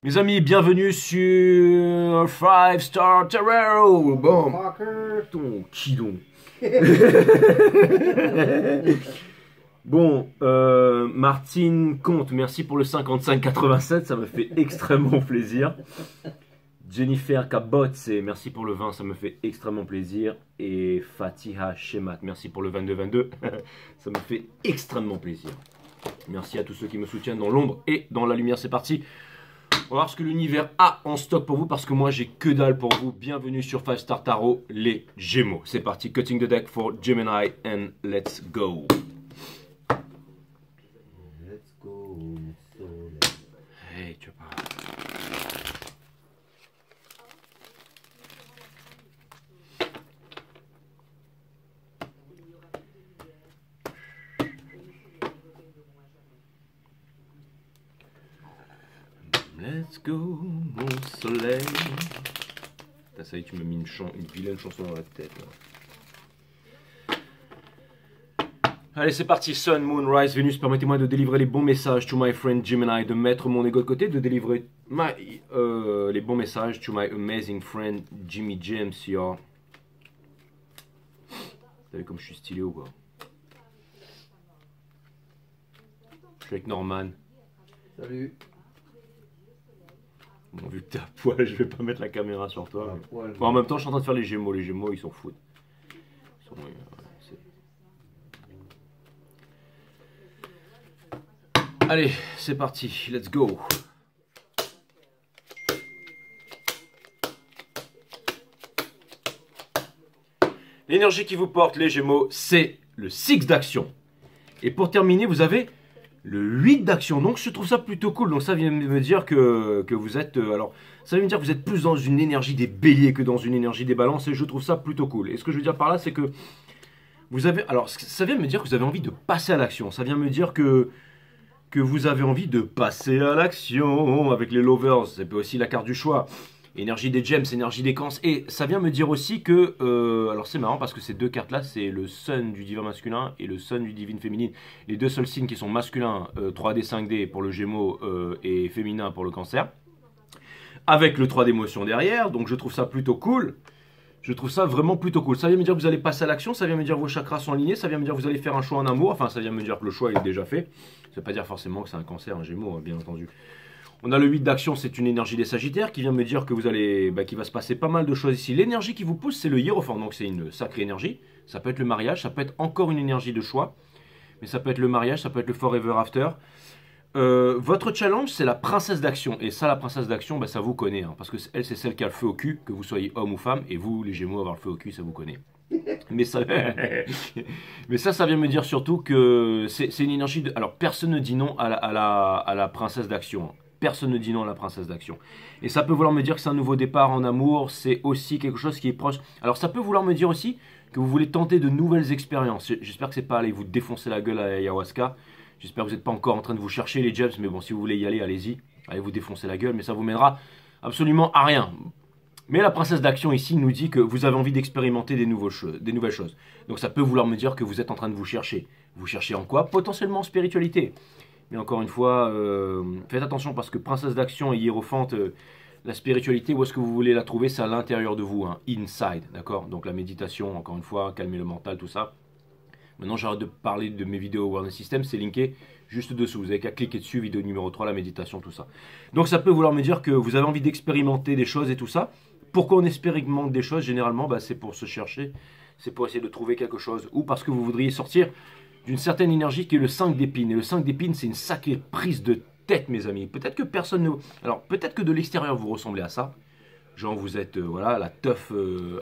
Mes amis, bienvenue sur 5 Star Tarot. Bon, ton qui donc? Bon, Martine Comte, merci pour le 55,87, ça me fait extrêmement plaisir. Jennifer Cabot, merci pour le 20, ça me fait extrêmement plaisir. Et Fatiha Shemat, merci pour le 22,22, ça me fait extrêmement plaisir. Merci à tous ceux qui me soutiennent dans l'ombre et dans la lumière, c'est parti. On va voir ce que l'univers a en stock pour vous parce que moi j'ai que dalle pour vous. Bienvenue sur 5 Star Tarot, les Gémeaux. C'est parti, cutting the deck for Gemini and let's go. Let's go. Hey, tu vois pas. Let's go, mon soleil. Ça y est, tu m'as mis une vilaine chanson dans la tête. Là. Allez, c'est parti. Sun, Moon, Rise, Vénus, permettez-moi de délivrer les bons messages to my friend Gemini, de mettre mon ego de côté, de délivrer les bons messages to my amazing friend Jimmy James, y'all. T'as vu comme je suis stylé ou quoi? Je suis avec Norman. Salut. Bon, vu que t'es à poil, je vais pas mettre la caméra sur toi. Mais... Poil, bon, en même temps, je suis en train de faire les Gémeaux. Les Gémeaux, ils s'en foutent. Allez, c'est parti. Let's go. L'énergie qui vous porte, les Gémeaux, c'est le 6 d'action. Et pour terminer, vous avez le 8 d'action. Donc je trouve ça plutôt cool. Donc ça vient me dire que vous êtes... alors ça vient me dire que vous êtes plus dans une énergie des béliers que dans une énergie des balances. Et je trouve ça plutôt cool. Et ce que je veux dire par là, c'est que vous avez... alors ça vient me dire que vous avez envie de passer à l'action. Ça vient me dire que vous avez envie de passer à l'action avec les lovers. C'est aussi la carte du choix. Énergie des gems, énergie des cancers. Et ça vient me dire aussi que... alors c'est marrant parce que ces deux cartes-là, c'est le sun du divin masculin et le sun du divine féminine. Les deux seuls signes qui sont masculins, 3D, 5D pour le Gémeaux et féminin pour le Cancer. Avec le 3 d'émotion derrière. Donc je trouve ça plutôt cool. Je trouve ça vraiment plutôt cool. Ça vient me dire que vous allez passer à l'action. Ça vient me dire que vos chakras sont alignés. Ça vient me dire que vous allez faire un choix en amour. Enfin, ça vient me dire que le choix est déjà fait. Ça ne veut pas dire forcément que c'est un Cancer, un Gémeaux, hein, bien entendu. On a le 8 d'action, c'est une énergie des Sagittaires qui vient me dire que vous allez, qu'il va se passer pas mal de choses ici. L'énergie qui vous pousse, c'est le Hiérophant, donc c'est une sacrée énergie. Ça peut être le mariage, ça peut être encore une énergie de choix, mais ça peut être le mariage, ça peut être le forever after. Votre challenge, c'est la princesse d'action. Et ça, la princesse d'action, ça vous connaît, hein, parce que elle, c'est celle qui a le feu au cul, que vous soyez homme ou femme, et vous, les Gémeaux, avoir le feu au cul, ça vous connaît. Mais ça, ça vient me dire surtout que c'est une énergie de... alors, personne ne dit non à la princesse d'action, hein. Personne ne dit non à la princesse d'action. Et ça peut vouloir me dire que c'est un nouveau départ en amour, c'est aussi quelque chose qui est proche. Alors ça peut vouloir me dire aussi que vous voulez tenter de nouvelles expériences. J'espère que c'est pas aller vous défoncer la gueule à ayahuasca. J'espère que vous n'êtes pas encore en train de vous chercher les jobs, mais bon, si vous voulez y aller, allez-y. Allez vous défoncer la gueule, mais ça vous mènera absolument à rien. Mais la princesse d'action ici nous dit que vous avez envie d'expérimenter des nouvelles choses. Donc ça peut vouloir me dire que vous êtes en train de vous chercher. Vous cherchez en quoi? Potentiellement en spiritualité. Mais encore une fois, faites attention parce que princesse d'action et hiérophante, la spiritualité, où est-ce que vous voulez la trouver? C'est à l'intérieur de vous, hein, inside, d'accord? Donc la méditation, encore une fois, calmer le mental, tout ça. Maintenant, j'arrête de parler de mes vidéos Awareness System, c'est linké juste dessous. Vous n'avez qu'à cliquer dessus, vidéo numéro 3, la méditation, tout ça. Donc ça peut vouloir me dire que vous avez envie d'expérimenter des choses et tout ça. Pourquoi on expérimente des choses? Généralement, c'est pour se chercher, c'est pour essayer de trouver quelque chose. Ou parce que vous voudriez sortir d'une certaine énergie qui est le 5 d'épines. Et le 5 d'épines, c'est une sacrée prise de tête, mes amis. Peut-être que personne ne... alors, peut-être que de l'extérieur, vous ressemblez à ça. Genre, vous êtes, voilà, la teuf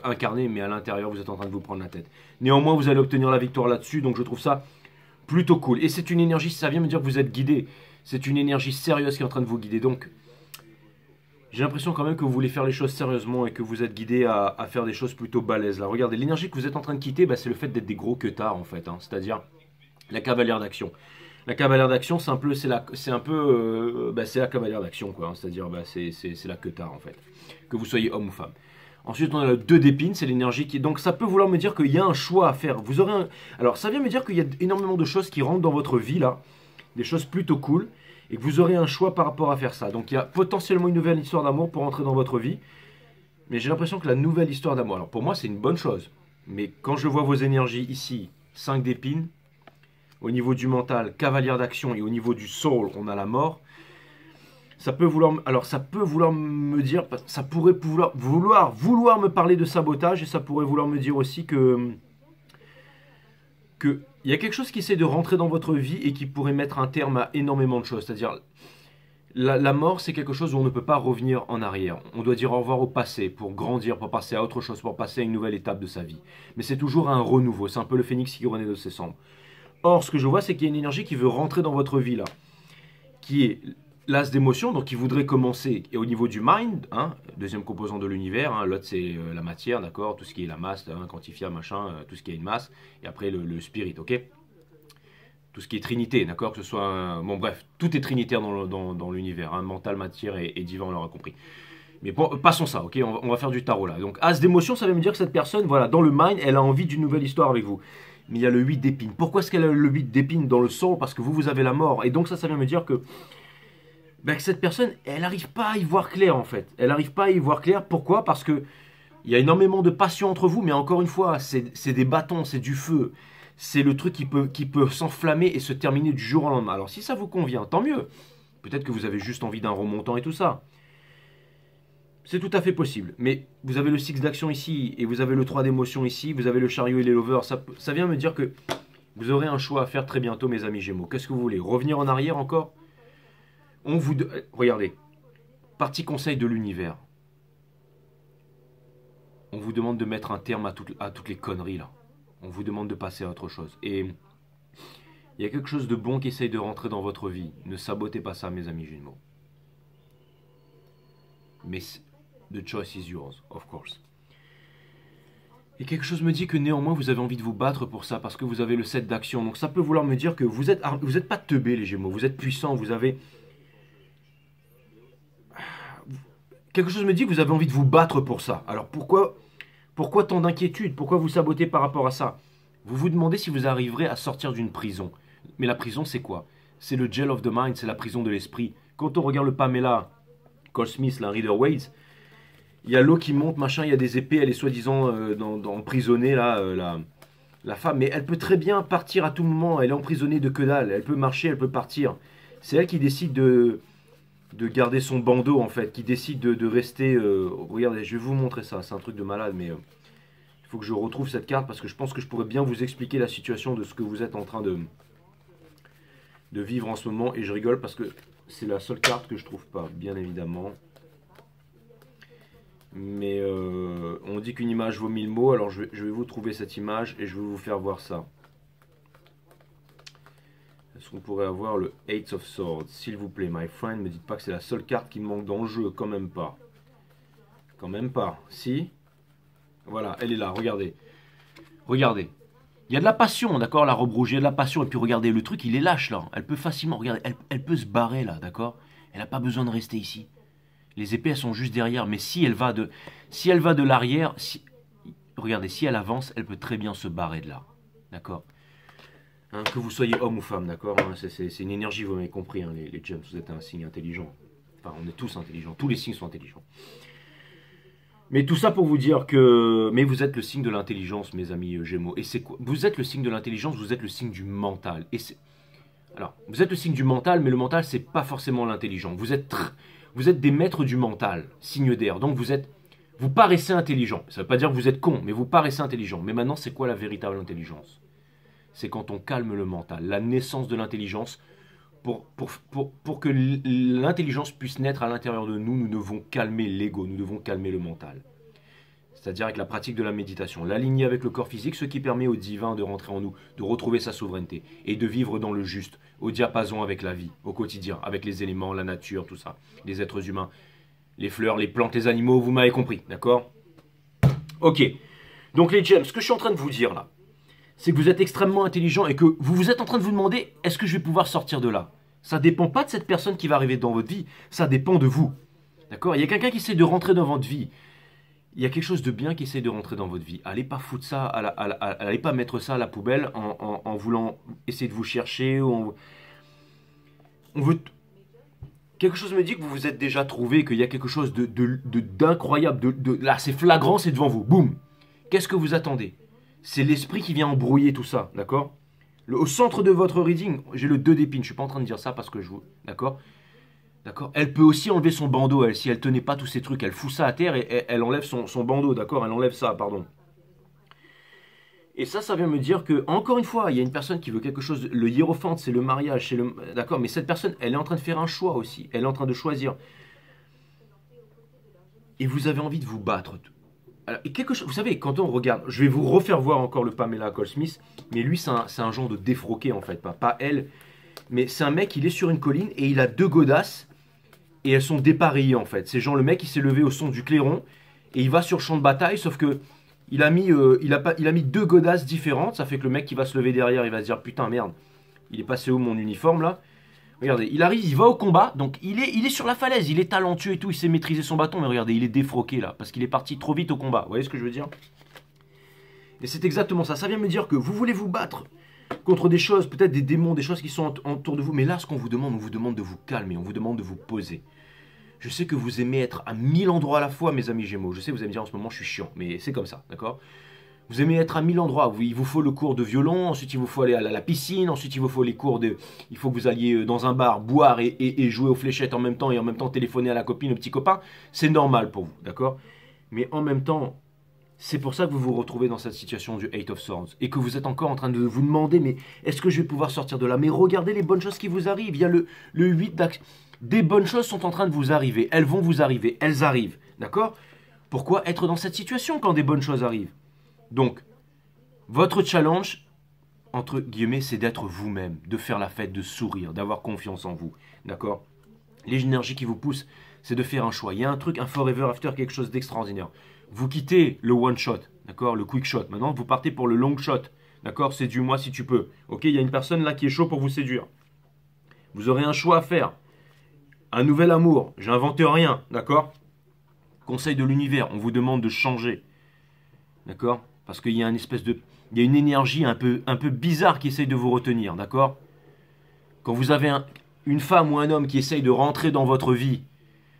incarnée, mais à l'intérieur, vous êtes en train de vous prendre la tête. Néanmoins, vous allez obtenir la victoire là-dessus, donc je trouve ça plutôt cool. Et c'est une énergie, ça vient me dire que vous êtes guidé. C'est une énergie sérieuse qui est en train de vous guider. Donc, j'ai l'impression quand même que vous voulez faire les choses sérieusement et que vous êtes guidé à faire des choses plutôt balèzes. Là, regardez, l'énergie que vous êtes en train de quitter, c'est le fait d'être des gros queutards, en fait. Hein. C'est-à-dire... la cavalière d'action. La cavalière d'action, c'est la cavalière d'action, quoi. Hein. C'est-à-dire, c'est la queutard, en fait. Que vous soyez homme ou femme. Ensuite, on a le 2 d'épines, c'est l'énergie qui... donc, ça peut vouloir me dire qu'il y a un choix à faire. Vous aurez un... alors, ça vient me dire qu'il y a énormément de choses qui rentrent dans votre vie, là. Des choses plutôt cool. et que vous aurez un choix par rapport à faire ça. Donc il y a potentiellement une nouvelle histoire d'amour pour entrer dans votre vie, mais j'ai l'impression que la nouvelle histoire d'amour, alors pour moi c'est une bonne chose, mais quand je vois vos énergies ici, 5 d'épines, au niveau du mental, cavalière d'action, et au niveau du soul, on a la mort, ça peut vouloir me dire, ça pourrait vouloir me parler de sabotage, et ça pourrait vouloir me dire aussi que il y a quelque chose qui essaie de rentrer dans votre vie et qui pourrait mettre un terme à énormément de choses. C'est-à-dire, la mort, c'est quelque chose où on ne peut pas revenir en arrière. On doit dire au revoir au passé pour grandir, pour passer à autre chose, pour passer à une nouvelle étape de sa vie. Mais c'est toujours un renouveau. C'est un peu le phénix qui renaît de ses cendres. Or, ce que je vois, c'est qu'il y a une énergie qui veut rentrer dans votre vie, là. Qui est l'as d'émotion, donc qui voudrait commencer et au niveau du mind, hein, deuxième composant de l'univers, hein, l'autre c'est la matière, d'accord, tout ce qui est la masse, hein, quantifiable, machin, tout ce qui est une masse, et après le spirit, ok, tout ce qui est trinité, d'accord, que ce soit, bon bref, tout est trinitaire dans l'univers, hein, mental, matière et divin, on l'aura compris. Mais bon, passons ça, ok, on va faire du tarot là. Donc as d'émotion, ça veut me dire que cette personne, voilà, dans le mind, elle a envie d'une nouvelle histoire avec vous. Mais il y a le 8 d'épines. Pourquoi est-ce qu'elle a le 8 d'épines dans le soul? Parce que vous avez la mort. Et donc ça vient me dire que cette personne, elle n'arrive pas à y voir clair en fait. Elle n'arrive pas à y voir clair. Pourquoi? Parce que il y a énormément de passion entre vous, mais encore une fois, c'est des bâtons, c'est du feu. C'est le truc qui peut s'enflammer et se terminer du jour au lendemain. Alors si ça vous convient, tant mieux. Peut-être que vous avez juste envie d'un remontant et tout ça. C'est tout à fait possible. Mais vous avez le 6 d'action ici, et vous avez le 3 d'émotion ici, vous avez le chariot et les lovers. Ça vient me dire que vous aurez un choix à faire très bientôt, mes amis Gémeaux. Qu'est-ce que vous voulez? Revenir en arrière encore? Regardez, partie conseil de l'univers. On vous demande de mettre un terme à toutes les conneries là. On vous demande de passer à autre chose. Et il y a quelque chose de bon qui essaye de rentrer dans votre vie. Ne sabotez pas ça, mes amis Gémeaux. Mais the choice is yours, of course. Et quelque chose me dit que néanmoins vous avez envie de vous battre pour ça, parce que vous avez le 7 d'action. Donc ça peut vouloir me dire que vous êtes pas teubés les Gémeaux, vous êtes puissants, vous avez... Quelque chose me dit que vous avez envie de vous battre pour ça. Alors pourquoi tant d'inquiétude? Pourquoi vous sabotez par rapport à ça? Vous vous demandez si vous arriverez à sortir d'une prison. Mais la prison c'est quoi? C'est le jail of the mind, c'est la prison de l'esprit. Quand on regarde le Pamela Cole Smith, la Rider Waite, il y a l'eau qui monte, machin, il y a des épées, elle est soi-disant emprisonnée, là, la femme. Mais elle peut très bien partir à tout moment, elle est emprisonnée de que dalle, elle peut marcher, elle peut partir. C'est elle qui décide de garder son bandeau, en fait, qui décide de rester... regardez, je vais vous montrer ça, c'est un truc de malade, mais il faut que je retrouve cette carte, parce que je pense que je pourrais bien vous expliquer la situation de ce que vous êtes en train de vivre en ce moment, et je rigole, parce que c'est la seule carte que je trouve pas, bien évidemment. Mais on dit qu'une image vaut 1000 mots, alors je vais vous trouver cette image et je vais vous faire voir ça. Est-ce qu'on pourrait avoir le 8 of Swords? S'il vous plaît, my friend, ne me dites pas que c'est la seule carte qui me manque dans le jeu, quand même pas. Quand même pas, si? Voilà, elle est là, regardez. Regardez. Il y a de la passion, d'accord, la robe rouge, il y a de la passion, et puis regardez, le truc, il est lâche, là. Elle peut facilement, regardez, elle peut se barrer, là, d'accord? Elle n'a pas besoin de rester ici. Les épées, elles sont juste derrière, mais si elle va de l'arrière, regardez, si elle avance, elle peut très bien se barrer de là, d'accord, hein, que vous soyez homme ou femme, d'accord, hein, c'est une énergie, vous m'avez compris, hein, les gems, vous êtes un signe intelligent, enfin, on est tous intelligents, tous les signes sont intelligents. Mais tout ça pour vous dire que, mais vous êtes le signe de l'intelligence, mes amis Gémeaux, et c'est quoi? Vous êtes le signe de l'intelligence, vous êtes le signe du mental, et c'est... Alors, vous êtes le signe du mental, mais le mental, c'est pas forcément l'intelligent. Vous êtes des maîtres du mental, signe d'air. Donc vous paraissez intelligent. Ça ne veut pas dire que vous êtes con, mais vous paraissez intelligent. Mais maintenant, c'est quoi la véritable intelligence? C'est quand on calme le mental, la naissance de l'intelligence. Pour que l'intelligence puisse naître à l'intérieur de nous, nous devons calmer l'ego, nous devons calmer le mental. C'est-à-dire avec la pratique de la méditation, l'aligner avec le corps physique, ce qui permet au divin de rentrer en nous, de retrouver sa souveraineté et de vivre dans le juste, au diapason avec la vie, au quotidien, avec les éléments, la nature, tout ça, les êtres humains, les fleurs, les plantes, les animaux, vous m'avez compris, d'accord? Ok, donc les gems, ce que je suis en train de vous dire là, c'est que vous êtes extrêmement intelligent et que vous êtes en train de vous demander, est-ce que je vais pouvoir sortir de là? Ça ne dépend pas de cette personne qui va arriver dans votre vie, ça dépend de vous, d'accord? Il y a quelqu'un qui essaie de rentrer dans votre vie. Il y a quelque chose de bien qui essaie de rentrer dans votre vie. Allez pas foutre ça, allez pas mettre ça à la poubelle en voulant essayer de vous chercher. On veut quelque chose me dit que vous vous êtes déjà trouvé, qu'il y a quelque chose d'incroyable, là c'est flagrant, c'est devant vous, boum. Qu'est-ce que vous attendez? C'est l'esprit qui vient embrouiller tout ça, d'accord? Au centre de votre reading, j'ai le 2 d'épines, je suis pas en train de dire ça parce que je vous... D'accord? D'accord? Elle peut aussi enlever son bandeau, elle, si elle tenait pas tous ces trucs, elle fout ça à terre et elle enlève son bandeau, d'accord? Elle enlève ça, pardon. Et ça vient me dire que, encore une fois, il y a une personne qui veut quelque chose, le hiérophante, c'est le mariage, c'est le... D'accord? Mais cette personne, elle est en train de faire un choix aussi, elle est en train de choisir. Et vous avez envie de vous battre. Alors, et quelque chose, vous savez, quand on regarde, je vais vous refaire voir encore le Pamela Cole-Smith, mais lui, c'est un genre de défroqué en fait, pas elle, mais c'est un mec, il est sur une colline et il a 2 godasses et elles sont dépareillées en fait. C'est genre le mec, il s'est levé au son du clairon et il va sur le champ de bataille, sauf que il a mis 2 godasses différentes, ça fait que le mec qui va se lever derrière, il va se dire putain merde, il est passé où mon uniforme là? Regardez, il arrive, il va au combat, donc il est sur la falaise, il est talentueux et tout, il sait maîtriser son bâton, mais regardez, il est défroqué là, parce qu'il est parti trop vite au combat, vous voyez ce que je veux dire? Et c'est exactement ça, ça vient me dire que vous voulez vous battre contre des choses, peut-être des démons, des choses qui sont autour de vous, mais là ce qu'on vous demande, on vous demande de vous calmer, on vous demande de vous poser. Je sais que vous aimez être à 1000 endroits à la fois, mes amis Gémeaux, je sais que vous allez me dire en ce moment je suis chiant, mais c'est comme ça, d'accord? Vous aimez être à 1000 endroits. Il vous faut le cours de violon, ensuite il vous faut aller à la piscine, ensuite il vous faut les cours de... Il faut que vous alliez dans un bar boire et jouer aux fléchettes en même temps et en même temps téléphoner à la copine, au petit copain. C'est normal pour vous, d'accord? Mais en même temps, c'est pour ça que vous vous retrouvez dans cette situation du Eight of Swords et que vous êtes encore en train de vous demander, mais est-ce que je vais pouvoir sortir de là? Mais regardez les bonnes choses qui vous arrivent. Il y a le 8 d'action. Des bonnes choses sont en train de vous arriver. Elles vont vous arriver. Elles arrivent, d'accord? Pourquoi être dans cette situation quand des bonnes choses arrivent? Donc, votre challenge, entre guillemets, c'est d'être vous-même, de faire la fête, de sourire, d'avoir confiance en vous. D'accord? Les énergies qui vous poussent, c'est de faire un choix. Il y a un truc, un forever after, quelque chose d'extraordinaire. Vous quittez le one shot, d'accord? Le quick shot. Maintenant, vous partez pour le long shot. D'accord? Séduis-moi si tu peux. Ok? Il y a une personne là qui est chaud pour vous séduire. Vous aurez un choix à faire. Un nouvel amour. J'invente rien. D'accord? Conseil de l'univers. On vous demande de changer. D'accord? Parce qu'il y a une espèce de... Il y a une énergie un peu bizarre qui essaye de vous retenir, d'accord? Quand vous avez une femme ou un homme qui essaye de rentrer dans votre vie,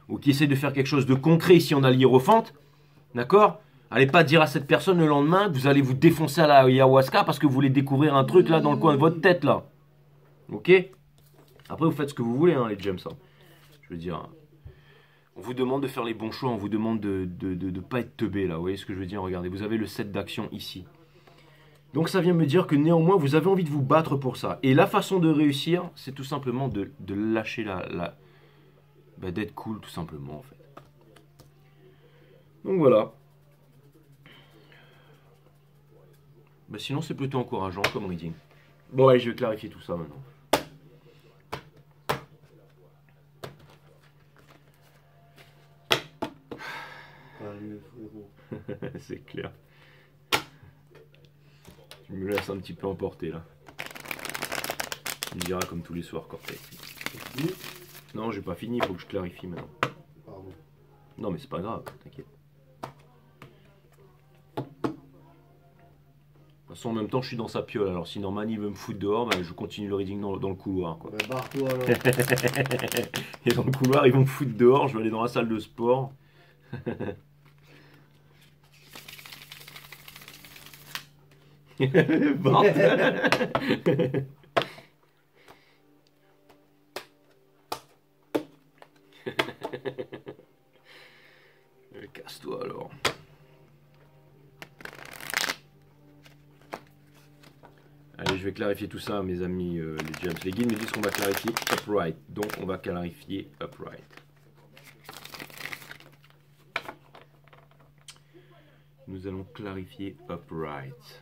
ou qui essaye de faire quelque chose de concret, ici on a l'hiérophante, d'accord? Allez pas dire à cette personne le lendemain que vous allez vous défoncer à la ayahuasca parce que vous voulez découvrir un truc là dans le coin de votre tête là. Ok? Après vous faites ce que vous voulez, hein, les gems, hein. Je veux dire... On vous demande de faire les bons choix, on vous demande de ne pas être teubé là, vous voyez ce que je veux dire? Regardez, vous avez le 7 d'action ici. Donc ça vient me dire que néanmoins vous avez envie de vous battre pour ça. Et la façon de réussir, c'est tout simplement de lâcher d'être cool tout simplement en fait. Donc voilà. Bah, sinon c'est plutôt encourageant comme reading. Bon allez, je vais clarifier tout ça maintenant. C'est clair. Je me laisse un petit peu emporter là. Tu me diras comme tous les soirs, Cortex. Non, j'ai pas fini, il faut que je clarifie maintenant. Pardon. Non, mais c'est pas grave, t'inquiète. De toute façon, en même temps, je suis dans sa piole. Alors, si Norman il veut me foutre dehors, bah, je continue le reading dans le couloir. Quoi. Bah, barre-toi alors. Et dans le couloir, ils vont me foutre dehors. Je vais aller dans la salle de sport. Casse-toi alors. Allez, je vais clarifier tout ça, mes amis, les gems. Les guides me disent qu'on va clarifier upright. Donc, on va clarifier upright. Nous allons clarifier upright.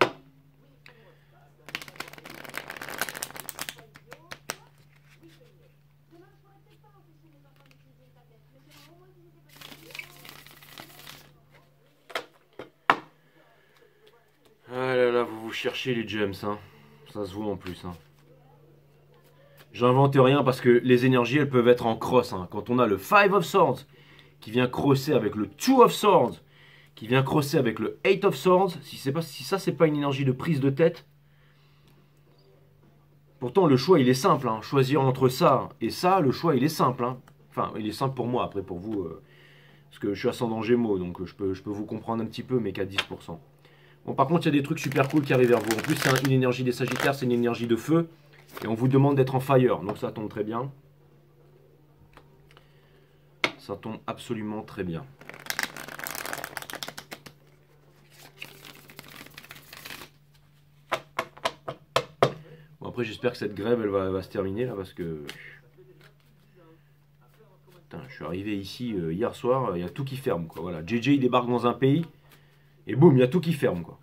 Ah là là, vous cherchez les gems, hein. Ça se voit en plus, hein. J'invente rien parce que les énergies, elles peuvent être en cross, hein. Quand on a le 5 of Swords qui vient crosser avec le 2 of Swords, qui vient crosser avec le 8 of Swords, si ça, c'est pas une énergie de prise de tête. Pourtant, le choix, il est simple, hein. Choisir entre ça et ça, le choix, il est simple, hein. Enfin, il est simple pour moi, après pour vous, parce que je suis ascendant Gémeaux, donc je peux vous comprendre un petit peu, mais qu'à 10%. Bon, par contre, il y a des trucs super cool qui arrivent vers vous. En plus, c'est une énergie des Sagittaires, c'est une énergie de feu, et on vous demande d'être en fire, donc ça tombe très bien. Ça tombe absolument très bien. Bon, après, j'espère que cette grève, elle va se terminer, là, parce que... Putain, je suis arrivé ici hier soir, il y a tout qui ferme, quoi. Voilà, JJ, il débarque dans un pays, et boum, il y a tout qui ferme, quoi.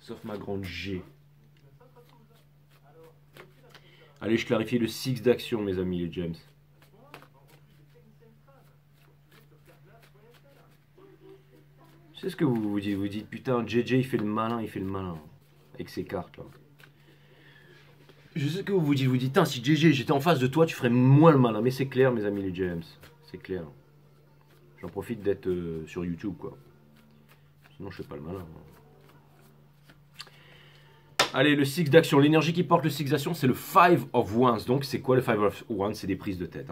Sauf ma grande G. Allez, je clarifie le 6 d'action, mes amis, les James. C'est ce que vous dites. Vous dites, putain, JJ, il fait le malin, avec ses cartes, là. Je sais ce que vous dites. Vous dites, si JJ, j'étais en face de toi, tu ferais moins le malin. Mais c'est clair, mes amis, les James. C'est clair. J'en profite d'être sur YouTube, quoi. Sinon, je fais pas le malin. Allez, le 6 d'action. L'énergie qui porte le 6 d'action, c'est le 5 of Wands. Donc, c'est quoi le 5 of Wands? C'est des prises de tête.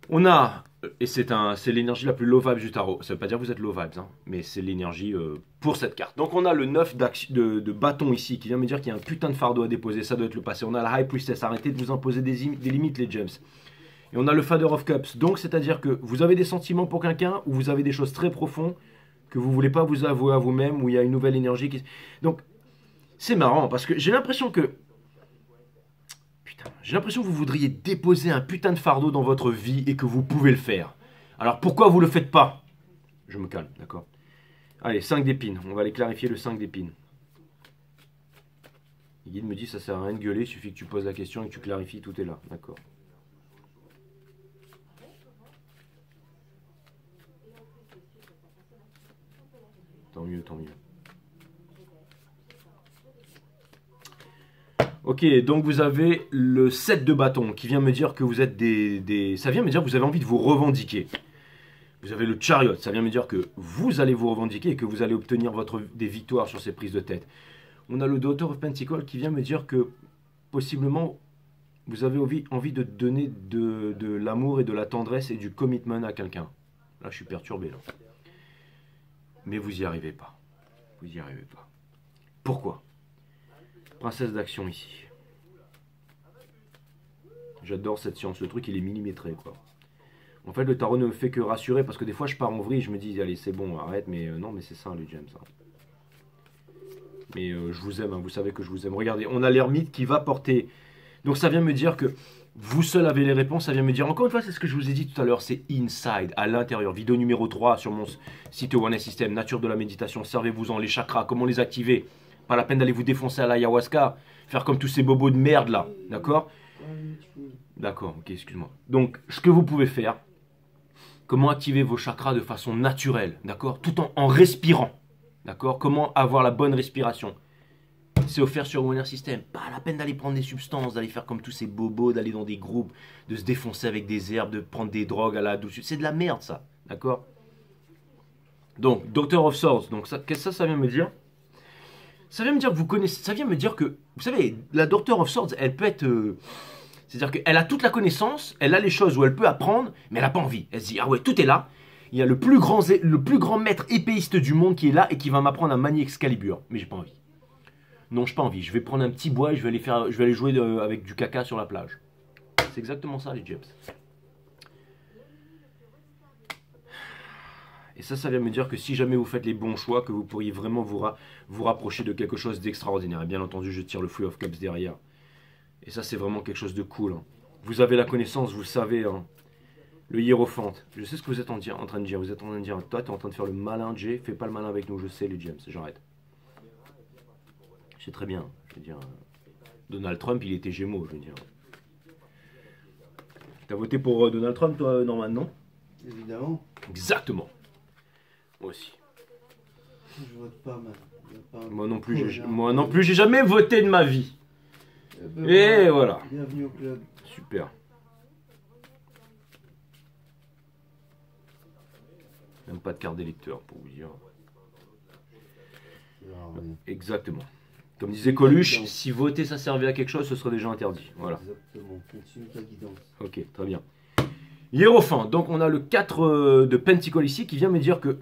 On a, et c'est l'énergie la plus low vibes du tarot. Ça veut pas dire que vous êtes low vibes, mais c'est l'énergie pour cette carte. Donc, on a le 9 de bâton ici, qui vient me dire qu'il y a un putain de fardeau à déposer. Ça doit être le passé. On a la High Priestess. Arrêtez de vous imposer des limites, les James. Et on a le Father of Cups. Donc, c'est-à-dire que vous avez des sentiments pour quelqu'un, ou vous avez des choses très profondes que vous voulez pas vous avouer à vous-même, où il y a une nouvelle énergie qui... Donc, c'est marrant, parce que j'ai l'impression que... Putain, j'ai l'impression que vous voudriez déposer un putain de fardeau dans votre vie et que vous pouvez le faire. Alors, pourquoi vous le faites pas? Je me calme, d'accord? Allez, 5 d'épines. On va aller clarifier le 5 d'épines. Le guide me dit, ça sert à rien de gueuler, il suffit que tu poses la question et que tu clarifies, tout est là, d'accord? Tant mieux, tant mieux. Ok, donc vous avez le 7 de bâton qui vient me dire que vous êtes Ça vient me dire que vous avez envie de vous revendiquer. Vous avez le chariot, ça vient me dire que vous allez vous revendiquer et que vous allez obtenir des victoires sur ces prises de tête. On a le Daughter of Pentacles qui vient me dire que possiblement vous avez envie de donner de l'amour et de la tendresse et du commitment à quelqu'un. Là, je suis perturbé, là. Mais vous n'y arrivez pas. Vous n'y arrivez pas. Pourquoi? Princesse d'action ici. J'adore cette science. Le truc, il est millimétré, quoi. En fait, le tarot ne me fait que rassurer parce que des fois, je pars en vrille. Je me dis, allez, c'est bon, arrête. Mais non, mais c'est ça, les James. Mais je vous aime. Vous savez que je vous aime. Regardez, on a l'ermite qui va porter. Donc, ça vient me dire que vous seul avez les réponses. Ça vient me dire, encore une fois, c'est ce que je vous ai dit tout à l'heure. C'est inside, à l'intérieur. Vidéo numéro 3 sur mon site One System. Nature de la méditation. Servez-vous-en. Les chakras. Comment les activer? Pas la peine d'aller vous défoncer à l'ayahuasca, faire comme tous ces bobos de merde là, d'accord? D'accord, ok, excuse-moi. Donc, ce que vous pouvez faire, comment activer vos chakras de façon naturelle, d'accord? Tout en respirant, d'accord? Comment avoir la bonne respiration? C'est offert sur One System. Pas la peine d'aller prendre des substances, d'aller faire comme tous ces bobos, d'aller dans des groupes, de se défoncer avec des herbes, de prendre des drogues à la douce. C'est de la merde ça, d'accord? Donc, Doctor of Swords, donc ça, qu'est-ce que ça vient me dire? Ça vient me dire que vous connaissez. Ça vient me dire que. Vous savez, la Doctor of Swords, elle peut être. C'est-à-dire qu'elle a toute la connaissance, elle a les choses où elle peut apprendre, mais elle n'a pas envie. Elle se dit, ah ouais, tout est là. Il y a le plus grand maître épéiste du monde qui est là et qui va m'apprendre à manier Excalibur. Mais j'ai pas envie. Non, j'ai pas envie. Je vais prendre un petit bois et je vais aller jouer avec du caca sur la plage. C'est exactement ça, les James. Et ça vient me dire que si jamais vous faites les bons choix, que vous pourriez vraiment vous rapprocher de quelque chose d'extraordinaire. Et bien entendu, je tire le Three of Cups derrière. Et ça, c'est vraiment quelque chose de cool. Hein. Vous avez la connaissance, vous savez. Hein. Le hiérophante. Je sais ce que vous êtes en train de dire. Vous êtes en train de dire, toi, tu es en train de faire le malin, Jay. Fais pas le malin avec nous, je sais, les James. J'arrête. Je sais très bien. Je veux dire, Donald Trump, il était Gémeaux, je veux dire. T'as voté pour Donald Trump, toi, Norman, non? Évidemment. Exactement. Moi aussi. Je vote pas, man. Moi non plus, j'ai jamais voté de ma vie. Et voilà. Bienvenue au club. Super. Même pas de carte d'électeur pour vous dire. Exactement. Comme disait Coluche, si voter ça servait à quelque chose, ce serait déjà interdit. Voilà. Exactement, continue ta guidance. Ok, très bien. Hiérophant, donc on a le 4 de Pentacle ici qui vient me dire que...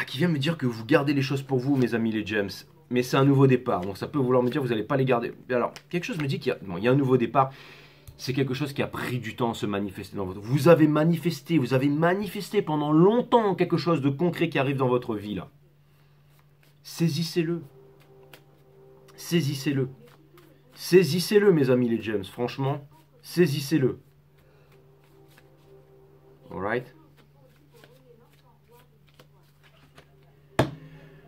qui vient me dire que vous gardez les choses pour vous, mes amis les James. Mais c'est un nouveau départ, donc ça peut vouloir me dire que vous n'allez pas les garder. Alors, quelque chose me dit qu'il y a... Bon, il y a un nouveau départ. C'est quelque chose qui a pris du temps à se manifester dans votre... Vous avez manifesté pendant longtemps quelque chose de concret qui arrive dans votre vie, là. Saisissez-le. Saisissez-le. Saisissez-le, mes amis les James. Franchement, saisissez-le. Alright.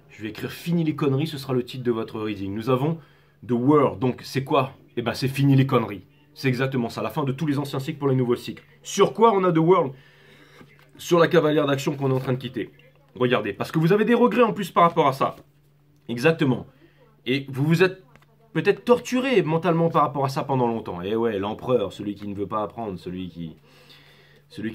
Je vais écrire fini les conneries, ce sera le titre de votre reading. Nous avons The World. Donc, c'est quoi? Eh ben, c'est fini les conneries. C'est exactement ça. La fin de tous les anciens cycles pour les nouveaux cycles. Sur quoi on a The World? Sur la cavalière d'action qu'on est en train de quitter. Regardez, parce que vous avez des regrets en plus par rapport à ça. Exactement. Et vous vous êtes peut-être torturé mentalement par rapport à ça pendant longtemps. Et ouais, l'empereur, celui qui ne veut pas apprendre, celui qui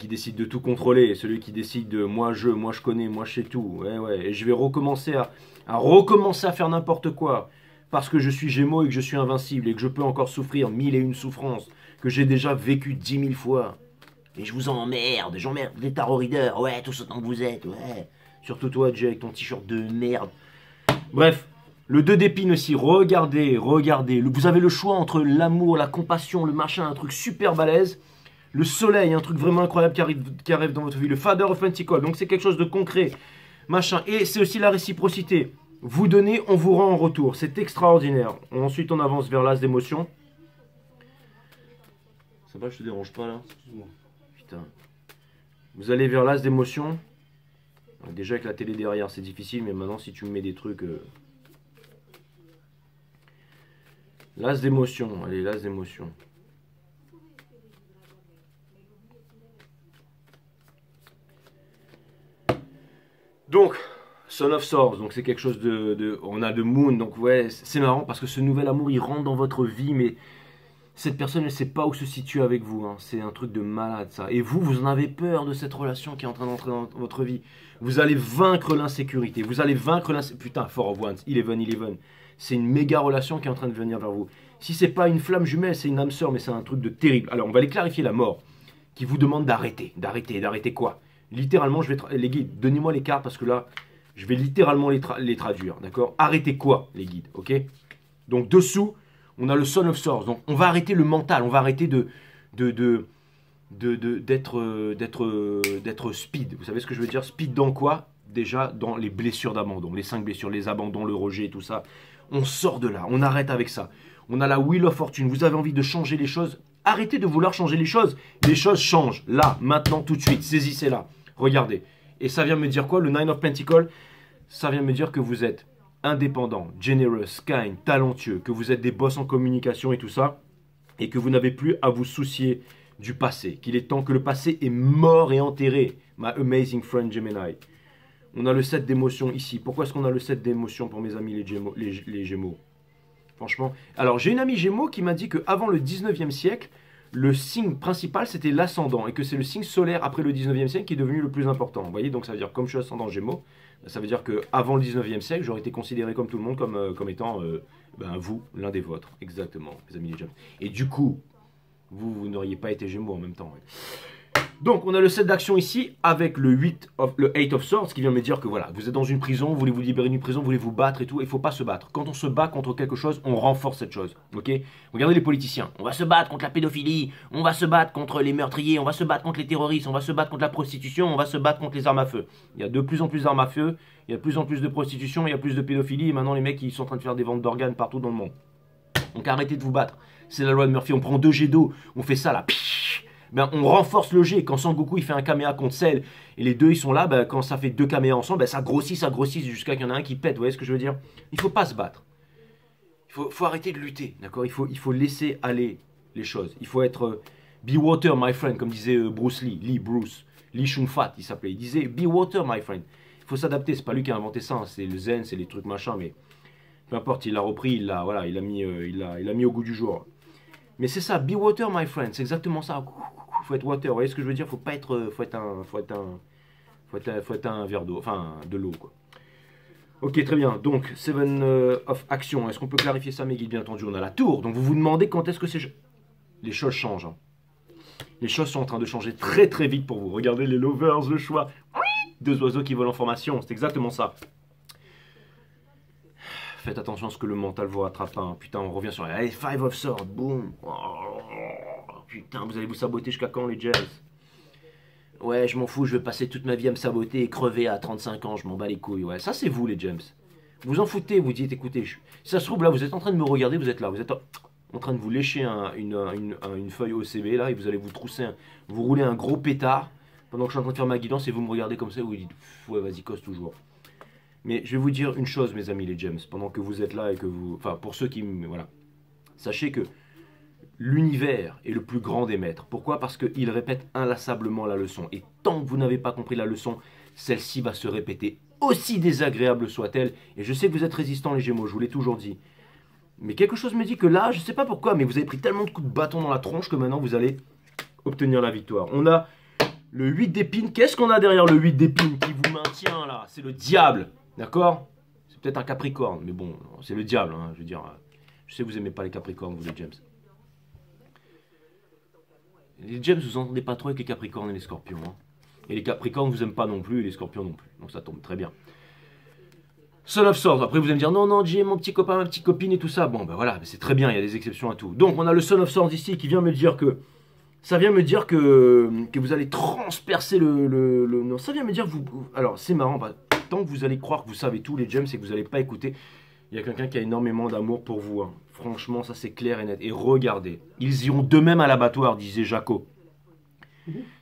décide de tout contrôler, celui qui décide de moi je connais, moi je sais tout. Ouais, et je vais recommencer à faire n'importe quoi. Parce que je suis Gémeaux et que je suis invincible et que je peux encore souffrir 1001 souffrances que j'ai déjà vécues 10 000 fois. Et je vous emmerde, j'emmerde les tarot readers, ouais, tous autant que vous êtes, ouais. Surtout toi, Jay, avec ton t-shirt de merde. Bref, le 2 d'épines aussi, regardez. Vous avez le choix entre l'amour, la compassion, le machin, un truc super balèze. Le soleil, un truc vraiment incroyable qui arrive dans votre vie. Le Father of Pentacles, donc c'est quelque chose de concret, machin. Et c'est aussi la réciprocité. Vous donnez, on vous rend en retour. C'est extraordinaire. Ensuite, on avance vers l'as d'émotion. Ça va, je te dérange pas là? Excuse-moi. Putain. Vous allez vers l'as d'émotion. Déjà avec la télé derrière, c'est difficile, mais maintenant si tu me mets des trucs... L'as d'émotion, allez, l'as d'émotion. Donc, Son of Swords, donc c'est quelque chose on a de Moon, donc ouais, c'est marrant parce que ce nouvel amour, il rentre dans votre vie, mais cette personne, elle ne sait pas où se situe avec vous, hein. C'est un truc de malade ça. Et vous en avez peur de cette relation qui est en train d'entrer dans votre vie. Vous allez vaincre l'insécurité, vous allez vaincre l'insécurité. Putain, Four of Wands, 11. C'est une méga relation qui est en train de venir vers vous. Si c'est pas une flamme jumelle, c'est une âme sœur, mais c'est un truc de terrible. Alors, on va aller clarifier la mort, qui vous demande d'arrêter. D'arrêter quoi? Littéralement, je vais... Les guides, donnez-moi les cartes parce que là, je vais littéralement les traduire, d'accord? Arrêtez quoi, les guides, ok? Donc, dessous, on a le Son of Swords. Donc, on va arrêter le mental, on va arrêter d'être speed. Vous savez ce que je veux dire? Speed dans quoi? Déjà, dans les blessures d'abandon, les 5 blessures, les abandons, le rejet, tout ça. On sort de là, on arrête avec ça. On a la Wheel of Fortune. Vous avez envie de changer les choses? Arrêtez de vouloir changer les choses. Les choses changent. Là, maintenant, tout de suite. Saisissez-la. Regardez. Et ça vient me dire quoi? Le Nine of Pentacles, ça vient me dire que vous êtes indépendant, generous, kind, talentueux, que vous êtes des boss en communication et tout ça, et que vous n'avez plus à vous soucier du passé. Qu'il est temps que le passé est mort et enterré. My amazing friend Gemini. On a le 7 d'émotions ici. Pourquoi est-ce qu'on a le 7 d'émotions pour mes amis les Gémeaux? Franchement. Alors, j'ai une amie Gémeaux qui m'a dit qu'avant le 19e siècle, le signe principal, c'était l'ascendant. Et que c'est le signe solaire après le 19e siècle qui est devenu le plus important. Vous voyez, donc ça veut dire, comme je suis ascendant Gémeaux, ça veut dire qu'avant le 19e siècle, j'aurais été considéré comme tout le monde, comme étant vous, l'un des vôtres. Exactement, mes amis les Gémeaux. Et du coup, vous n'auriez pas été Gémeaux en même temps. Ouais. Donc, on a le 7 d'action ici, avec le 8 of Swords, qui vient me dire que voilà, vous êtes dans une prison, vous voulez vous libérer d'une prison, vous voulez vous battre et tout, il ne faut pas se battre. Quand on se bat contre quelque chose, on renforce cette chose, ok? Regardez les politiciens, on va se battre contre la pédophilie, on va se battre contre les meurtriers, on va se battre contre les terroristes, on va se battre contre la prostitution, on va se battre contre les armes à feu. Il y a de plus en plus d'armes à feu, il y a de plus en plus de prostitution, il y a plus de pédophilie, et maintenant les mecs, ils sont en train de faire des ventes d'organes partout dans le monde. Donc arrêtez de vous battre, c'est la loi de Murphy, on prend 2 jets d'eau, on fait ça là, ben, on renforce le jet. Quand Sangoku il fait un Kamea contre Cell et les deux ils sont là, ben, quand ça fait 2 Kamea ensemble, ben, ça grossit jusqu'à qu'il y en a un qui pète. Vous voyez ce que je veux dire? Il faut pas se battre. Il faut arrêter de lutter, d'accord? Il faut laisser aller les choses. Il faut être be water my friend, comme disait Bruce Lee, Lee Shun-Fat il s'appelait. Il disait be water my friend. Il faut s'adapter. C'est pas lui qui a inventé ça, hein. C'est le zen, c'est les trucs machin, mais peu importe. Il l'a repris, il l'a mis au goût du jour. Mais c'est ça, be water my friend, c'est exactement ça. Faut être water, vous voyez ce que je veux dire? Faut être un verre d'eau, enfin de l'eau quoi. Ok, très bien. Donc, Seven of Action. Est-ce qu'on peut clarifier ça, mes guides? Bien entendu, on a la tour. Donc, vous vous demandez quand est-ce que les choses changent. Hein. Les choses sont en train de changer très très vite pour vous. Regardez les lovers, le choix. Deux oiseaux qui volent en formation. C'est exactement ça. Faites attention à ce que le mental vous rattrape. Hein. Putain, on revient sur les allez, Five of Swords. Boum. Oh, putain, vous allez vous saboter jusqu'à quand, les James? Ouais, je m'en fous, je vais passer toute ma vie à me saboter et crever à 35 ans, je m'en bats les couilles. Ouais, ça c'est vous les James. Vous en foutez, vous dites, écoutez, si ça se trouve là, vous êtes en train de me regarder, vous êtes là, vous êtes en train de vous lécher une feuille OCB là, et vous allez vous trousser, vous rouler un gros pétard pendant que je suis en train de faire ma guidance et vous me regardez comme ça et vous dites, ouais vas-y, cause toujours. Mais je vais vous dire une chose mes amis les James, pendant que vous êtes là et que vous... Enfin, pour ceux qui... Voilà. Sachez que l'univers est le plus grand des maîtres. Pourquoi? Parce qu'il répète inlassablement la leçon. Et tant que vous n'avez pas compris la leçon, celle-ci va se répéter, aussi désagréable soit-elle. Et je sais que vous êtes résistants les Gémeaux, je vous l'ai toujours dit. Mais quelque chose me dit que là, je ne sais pas pourquoi, mais vous avez pris tellement de coups de bâton dans la tronche que maintenant vous allez obtenir la victoire. On a le 8 d'épines. Qu'est-ce qu'on a derrière le 8 d'épines qui vous maintient là? C'est le diable, d'accord? C'est peut-être un capricorne, mais bon, c'est le diable, hein, je veux dire. Je sais que vous n'aimez pas les capricornes, vous les James. Les James, vous entendez pas trop avec les Capricornes et les Scorpions. Hein. Et les Capricornes, vous aimez pas non plus, et les Scorpions non plus. Donc ça tombe très bien. Son of Swords. Après, vous allez me dire, non, non, j'ai mon petit copain, ma petite copine et tout ça. Bon, ben voilà, c'est très bien, il y a des exceptions à tout. Donc, on a le Son of Swords ici qui vient me dire que... Ça vient me dire que vous allez transpercer non, ça vient me dire que vous... Alors, c'est marrant, bah, tant que vous allez croire que vous savez tout, les James, et que vous n'allez pas écouter, il y a quelqu'un qui a énormément d'amour pour vous. Hein. Franchement, ça c'est clair et net. Et regardez, ils iront d'eux-mêmes à l'abattoir, disait Jaco.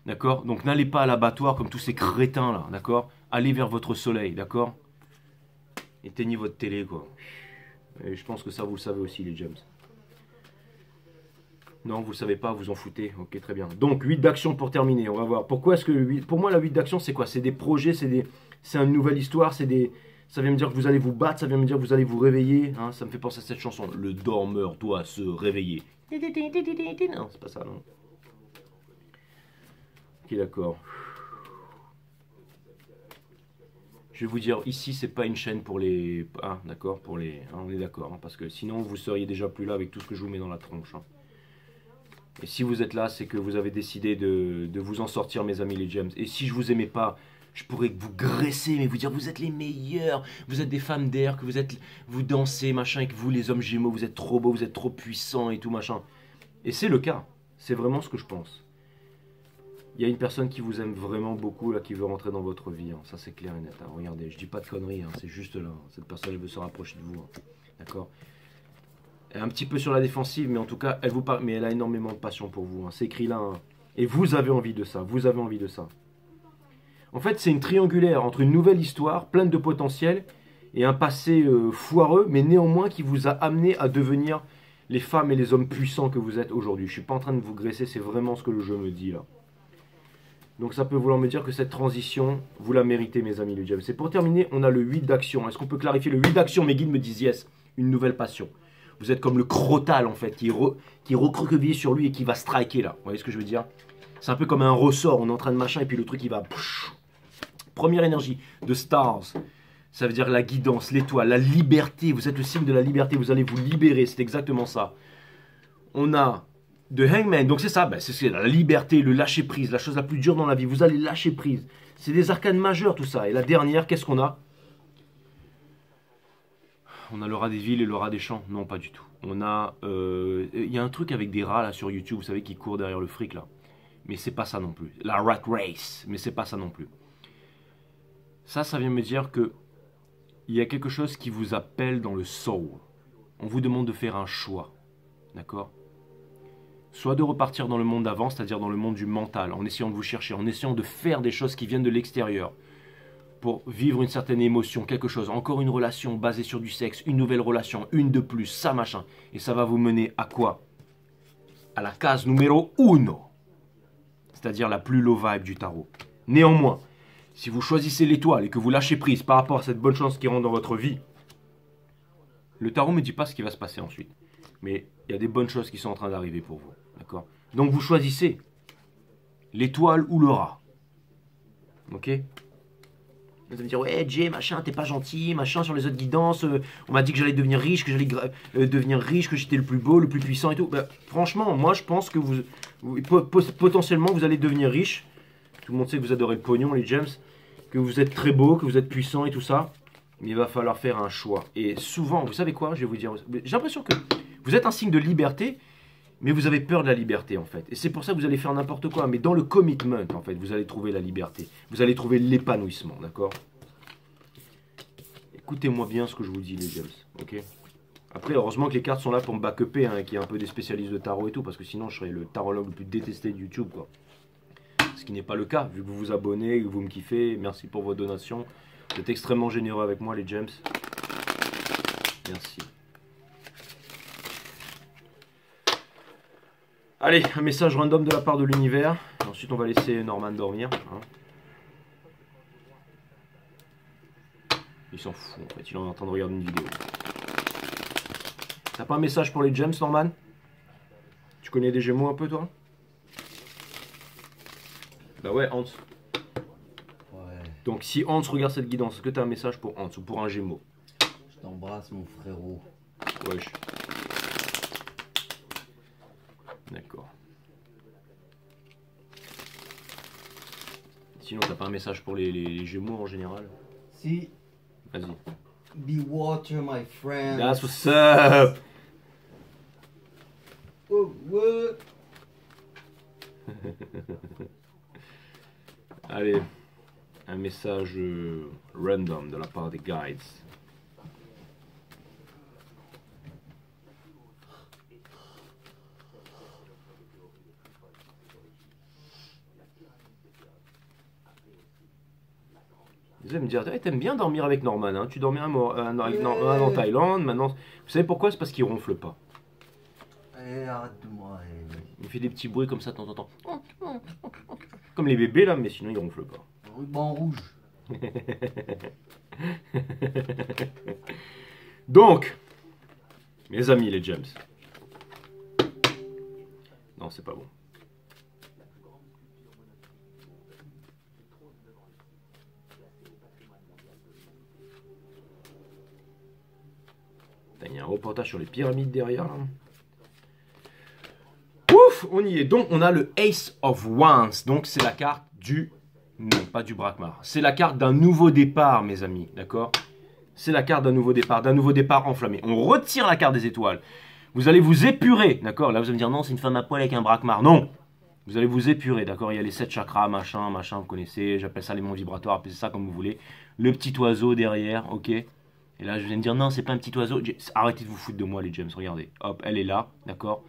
D'accord? Donc n'allez pas à l'abattoir comme tous ces crétins là, d'accord? Allez vers votre soleil, d'accord? Éteignez votre télé, quoi. Et je pense que ça, vous le savez aussi, les James. Non, vous le savez pas, vous en foutez. Ok, très bien. Donc, 8 d'actions pour terminer, on va voir. Pourquoi est-ce que le 8... Pour moi, la 8 d'actions, c'est quoi? C'est des projets, c'est une nouvelle histoire, c'est des... Ça vient me dire que vous allez vous battre, ça vient me dire que vous allez vous réveiller. Hein, ça me fait penser à cette chanson. Le dormeur doit se réveiller. Non, c'est pas ça, non. Ok, d'accord. Je vais vous dire, ici, c'est pas une chaîne pour les... Ah, d'accord, pour les... Ah, on est d'accord, hein, parce que sinon, vous seriez déjà plus là avec tout ce que je vous mets dans la tronche. Hein. Et si vous êtes là, c'est que vous avez décidé de vous en sortir, mes amis les James. Et si je vous aimais pas... Je pourrais vous graisser, mais vous dire vous êtes les meilleurs, vous êtes des femmes d'air, que vous dansez, machin, et que vous les hommes Gémeaux, vous êtes trop beaux, vous êtes trop puissants et tout, machin. Et c'est le cas, c'est vraiment ce que je pense. Il y a une personne qui vous aime vraiment beaucoup, là, qui veut rentrer dans votre vie, hein. Ça c'est clair et net. Hein. Regardez, je dis pas de conneries, hein. C'est juste là, cette personne elle veut se rapprocher de vous, hein. D'accord? Elle est un petit peu sur la défensive, mais en tout cas, mais elle a énormément de passion pour vous, hein. C'est écrit là, hein. Et vous avez envie de ça, vous avez envie de ça. En fait, c'est une triangulaire entre une nouvelle histoire pleine de potentiel et un passé foireux, mais néanmoins qui vous a amené à devenir les femmes et les hommes puissants que vous êtes aujourd'hui. Je ne suis pas en train de vous graisser, c'est vraiment ce que le jeu me dit là. Donc ça peut vouloir me dire que cette transition, vous la méritez mes amis les James. Et pour terminer, on a le 8 d'action. Est-ce qu'on peut clarifier le 8 d'action? Mes guides me disent yes, une nouvelle passion. Vous êtes comme le crotal en fait, qui recroqueville sur lui et qui va striker là. Vous voyez ce que je veux dire? C'est un peu comme un ressort, on est en train de machin et puis le truc il va... Première énergie de Stars, ça veut dire la guidance, l'étoile, la liberté. Vous êtes le signe de la liberté, vous allez vous libérer, c'est exactement ça. On a de Hangman, donc c'est ça, ben c'est la liberté, le lâcher prise, la chose la plus dure dans la vie. Vous allez lâcher prise. C'est des arcanes majeures tout ça. Et la dernière, qu'est-ce qu'on a? On a le rat des villes et le rat des champs. Non, pas du tout. On a, il y a un truc avec des rats là sur YouTube, vous savez, qui courent derrière le fric là. Mais c'est pas ça non plus. La rat race, mais c'est pas ça non plus. Ça vient me dire que il y a quelque chose qui vous appelle dans le soul. On vous demande de faire un choix, d'accord? Soit de repartir dans le monde d'avant, c'est-à-dire dans le monde du mental, en essayant de vous chercher, en essayant de faire des choses qui viennent de l'extérieur, pour vivre une certaine émotion, quelque chose, encore une relation basée sur du sexe, une nouvelle relation, une de plus, ça machin. Et ça va vous mener à quoi? À la case numéro 1, c'est-à-dire la plus low vibe du tarot. Néanmoins, si vous choisissez l'étoile et que vous lâchez prise par rapport à cette bonne chance qui rentre dans votre vie, le tarot ne me dit pas ce qui va se passer ensuite. Mais il y a des bonnes choses qui sont en train d'arriver pour vous. D'accord? Donc vous choisissez l'étoile ou le rat. Ok? Vous allez me dire, ouais, Jay, machin, t'es pas gentil, machin, sur les autres guidances, on m'a dit que j'allais devenir riche, que j'allais devenir riche, que j'étais le plus beau, le plus puissant et tout. Bah, franchement, moi, je pense que potentiellement, vous allez devenir riche. Tout le monde sait que vous adorez le pognon, les James, que vous êtes très beau, que vous êtes puissant et tout ça. Mais il va falloir faire un choix. Et souvent, vous savez quoi, je vais vous dire, j'ai l'impression que vous êtes un signe de liberté, mais vous avez peur de la liberté, en fait. Et c'est pour ça que vous allez faire n'importe quoi. Mais dans le commitment, en fait, vous allez trouver la liberté. Vous allez trouver l'épanouissement, d'accord? Écoutez-moi bien ce que je vous dis, les James, ok? Après, heureusement que les cartes sont là pour me backuper, hein, qu'il y ait un peu des spécialistes de tarot et tout, parce que sinon, je serais le tarologue le plus détesté de YouTube, quoi. Ce qui n'est pas le cas, vu que vous vous abonnez, que vous me kiffez. Merci pour vos donations. Vous êtes extrêmement généreux avec moi, les James. Merci. Allez, un message random de la part de l'univers. Ensuite, on va laisser Norman dormir. Hein. Il s'en fout, en fait. Il est en train de regarder une vidéo. T'as pas un message pour les James, Norman? Tu connais des Gémeaux un peu, toi? Bah ouais, Hans. Ouais. Donc, si Hans regarde cette guidance, est-ce que t'as un message pour Hans ou pour un Gémeaux? Je t'embrasse, mon frérot. Wesh. D'accord. Sinon, t'as pas un message pour les Gémeaux en général? Si. Vas-y. Be water, my friend. That's what's up. Oh, what? Allez, un message random de la part des guides. Vous allez me dire, hey, t'aimes bien dormir avec Norman, hein? Tu dormais avec Norman en Thaïlande, maintenant... Vous savez pourquoi? C'est parce qu'il ronfle pas. Eh, arrête-moi. Il fait des petits bruits comme ça de temps en temps. Comme les bébés là, mais sinon il ronfle pas. Ruban rouge. Donc, mes amis les James. Non, c'est pas bon. Il y a un reportage sur les pyramides derrière. Là. Ouf, on y est. Donc, on a le Ace of Wands. Donc, c'est la carte du... Non, pas du Brakmar. C'est la carte d'un nouveau départ, mes amis. D'accord? C'est la carte d'un nouveau départ enflammé. On retire la carte des étoiles. Vous allez vous épurer. D'accord? Là, vous allez me dire, non, c'est une femme à poil avec un Brakmar. Non! Vous allez vous épurer. D'accord? Il y a les 7 chakras, machin, vous connaissez. J'appelle ça les monts vibratoires. Appelez ça comme vous voulez. Le petit oiseau derrière, ok? Et là, je viens de dire, non, c'est pas un petit oiseau. Arrêtez de vous foutre de moi, les James. Regardez. Hop, elle est là. D'accord?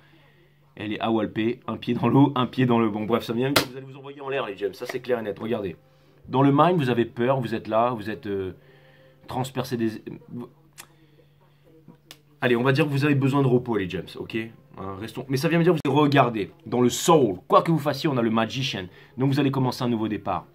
Elle est à Walpé. Un pied dans l'eau, un pied dans le... Bon, bref, ça vient. Vous allez vous envoyer en l'air, les James. Ça, c'est clair et net. Regardez. Dans le mind, vous avez peur. Vous êtes là. Vous êtes transpercé des... Allez, on va dire que vous avez besoin de repos, les James. Ok? Hein, restons... Mais ça vient me dire que vous allez regarder. Dans le soul. Quoi que vous fassiez, on a le magician. Donc, vous allez commencer un nouveau départ.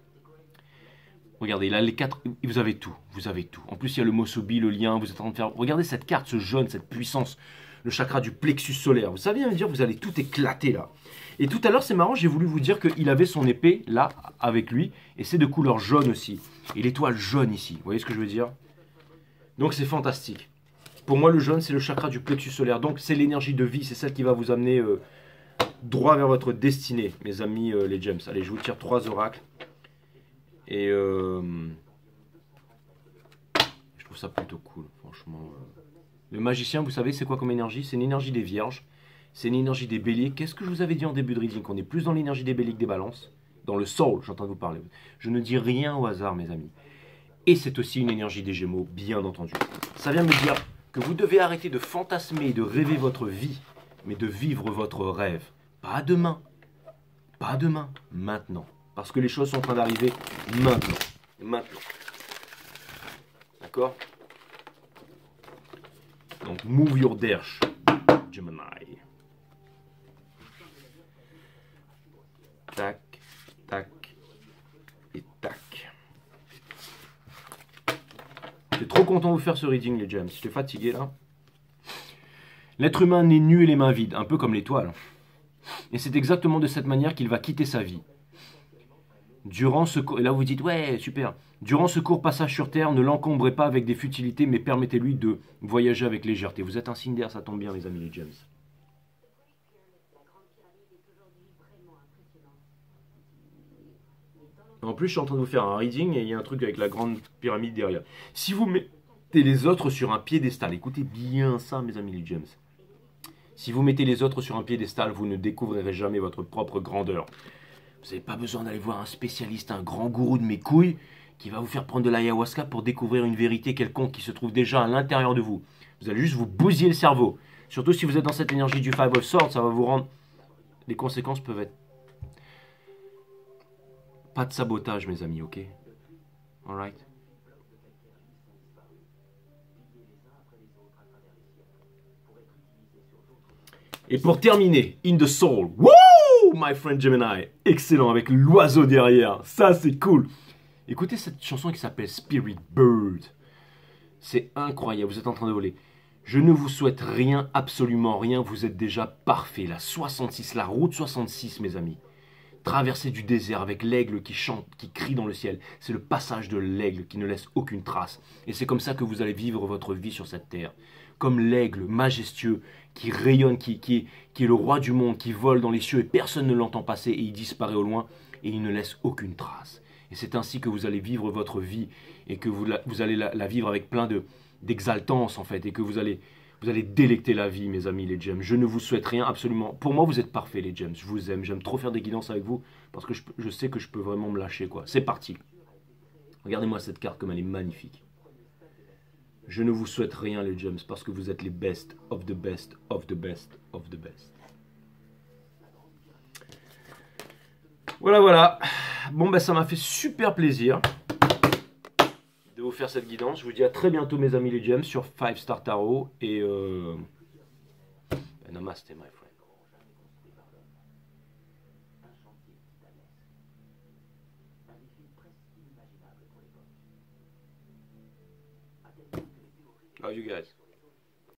Regardez, là, les 4, vous avez tout, vous avez tout. En plus, il y a le Mosobi, le lien, vous êtes en train de faire... Regardez cette carte, ce jaune, cette puissance, le chakra du plexus solaire. Vous savez me dire, vous allez tout éclater, là. Et tout à l'heure, c'est marrant, j'ai voulu vous dire qu'il avait son épée, là, avec lui, et c'est de couleur jaune aussi. Et l'étoile jaune ici, vous voyez ce que je veux dire? Donc, c'est fantastique. Pour moi, le jaune, c'est le chakra du plexus solaire. Donc, c'est l'énergie de vie, c'est celle qui va vous amener droit vers votre destinée, mes amis les James. Allez, je vous tire 3 oracles. Et je trouve ça plutôt cool, franchement. Le magicien, vous savez, c'est quoi comme énergie? C'est une énergie des vierges, c'est une énergie des béliers. Qu'est-ce que je vous avais dit en début de reading? Qu'on est plus dans l'énergie des béliers que des balances. Dans le soul, j'entends vous parler. Je ne dis rien au hasard, mes amis. Et c'est aussi une énergie des gémeaux, bien entendu. Ça vient me dire que vous devez arrêter de fantasmer et de rêver votre vie, mais de vivre votre rêve. Pas demain. Pas demain, maintenant. Parce que les choses sont en train d'arriver maintenant. Maintenant. D'accord? Donc, move your dash, Gemini. Tac, tac et tac. J'étais trop content de vous faire ce reading, les James. J'étais fatigué, là. L'être humain n'est nu et les mains vides, un peu comme l'étoile. Et c'est exactement de cette manière qu'il va quitter sa vie. Durant ce court, et là vous dites ouais super. Durant ce court passage sur Terre, ne l'encombrez pas avec des futilités, mais permettez-lui de voyager avec légèreté. Vous êtes un signe d'air, ça tombe bien les amis les James. En plus, je suis en train de vous faire un reading et il y a un truc avec la grande pyramide derrière. Si vous mettez les autres sur un piédestal, écoutez bien ça, mes amis les James. Si vous mettez les autres sur un piédestal, vous ne découvrirez jamais votre propre grandeur. Vous n'avez pas besoin d'aller voir un spécialiste, un grand gourou de mes couilles, qui va vous faire prendre de l'ayahuasca pour découvrir une vérité quelconque qui se trouve déjà à l'intérieur de vous. Vous allez juste vous bousiller le cerveau. Surtout si vous êtes dans cette énergie du Five of Swords, ça va vous rendre... Les conséquences peuvent être... Pas de sabotage, mes amis, ok? Alright? Et pour terminer, In the Soul. Woo, my friend Gemini. Excellent, avec l'oiseau derrière. Ça, c'est cool. Écoutez cette chanson qui s'appelle Spirit Bird. C'est incroyable, vous êtes en train de voler. Je ne vous souhaite rien, absolument rien. Vous êtes déjà parfait. La 66, la route 66, mes amis. Traversée du désert avec l'aigle qui chante, qui crie dans le ciel. C'est le passage de l'aigle qui ne laisse aucune trace. Et c'est comme ça que vous allez vivre votre vie sur cette terre. Comme l'aigle majestueux qui rayonne, qui est le roi du monde, qui vole dans les cieux et personne ne l'entend passer et il disparaît au loin et il ne laisse aucune trace. Et c'est ainsi que vous allez vivre votre vie et que vous allez la vivre avec plein d'exaltance en fait et que vous allez délecter la vie, mes amis les gems. Je ne vous souhaite rien absolument. Pour moi, vous êtes parfaits les gems. Je vous aime. J'aime trop faire des guidances avec vous parce que je sais que je peux vraiment me lâcher quoi. C'est parti. Regardez-moi cette carte comme elle est magnifique. Je ne vous souhaite rien les gems parce que vous êtes les best of the best of the best of the best. Voilà, voilà. Bon, ben ça m'a fait super plaisir de vous faire cette guidance. Je vous dis à très bientôt, mes amis les gems, sur 5 Star Tarot. Et namaste, my friend. Love you guys.